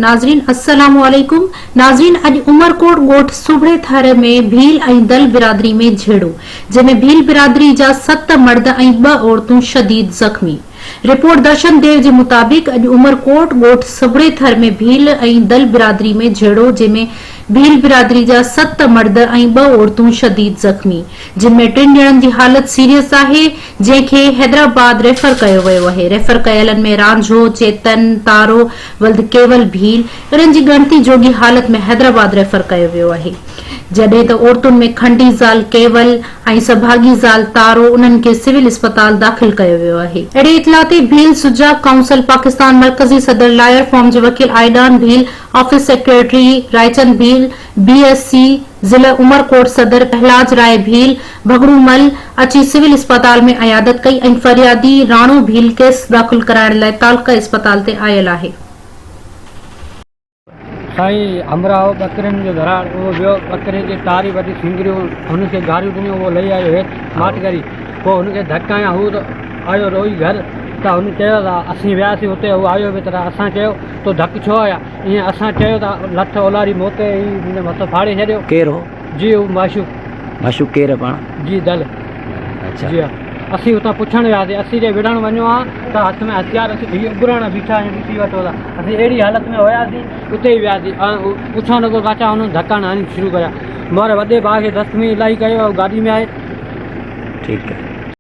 नाज़रीन अस्सलामु अलैकुम। नाज़रीन अॼु उमरकोट ॻोठ सुबड़े थर में भील ऐं दल बिरादरी में झेड़ो, जंहिंमें भील बिरादरी जा 7 मर्द ऐं 2 औरतूं शदीद ज़ख़्मी। रिपोर्ट दर्शन देव जे मुताबिक़ अॼु उमरकोट ॻोठ सुबड़े थर में भील ऐं दल बिरादरी में झेड़ो, जंहिंमें भील बिरादरी जा 7 मर्द ऐं 2 औरतूं शदीद ज़ख़्मी, जिनमें 3 ॼणनि जी हालत सीरियस आहे, जंहिंखे हैदराबाद रेफर कयो वियो आहे। रेफर कयलनि में रांझो, चेतन, तारो, वल्द केवल भील, इन्हनि जी ॻणती जोगी हालत में हैदराबाद रेफर कयो वियो आहे, जॾहिं त औरतुनि में खंडी ज़ाल केवल ऐं सभागी ज़ाल तारो, उन्हनि खे सिविल अस्पताल दाख़िल कयो वियो आहे। अहिड़े इतला ते भील सुजा काउंसिल पाकिस्तान मरकज़ी सदर लायर फॉर्म जे वकील Aidan Bheel, office secretary Raichand Bheel, BSc ज़िला उमरकोट सदर पहलाज राय भील भगड़ूमल अची सिविल अस्पताल में अयादत कई ऐं फरियादी राणो भील केस दाख़िल कराइण लाइ तालका अस्पताल ते आयल आहे। साईं अमराव बकरियुनि जो धराड़ उहो वियो, बकरे जे तारी वॾी सिंगरियूं हुनखे गारियूं ॾिनियूं, उहो लही आयो हेठि माट करी, पोइ हुनखे धकाया, हू त आयो रोई घर, त हुन चयो त असीं वियासीं हुते, हू आयो बि त असां चयो तो धक छो आया, ईअं असां चयो त लठ ओलारी मोते ई हुन मथो फाड़े छॾियो। केरु हो? जी हू माशूक केरु पाण? जी दल। अच्छा जी हा, असीं हुतां पुछण वियासीं, असीं जे विढ़ण वञो आहे त हथ में हथियार असीं उघरण बीठा आहियूं, ॾिसी वठो था, असीं अहिड़ी हालत में हुयासीं, उते ई वियासीं, पुछण लॻो काचा हुननि धक्का हणी शुरू कया, मोर वॾे भाउ खे ज़ख़्मी इलाही कयो, गाॾी में आहे। ठीकु आहे।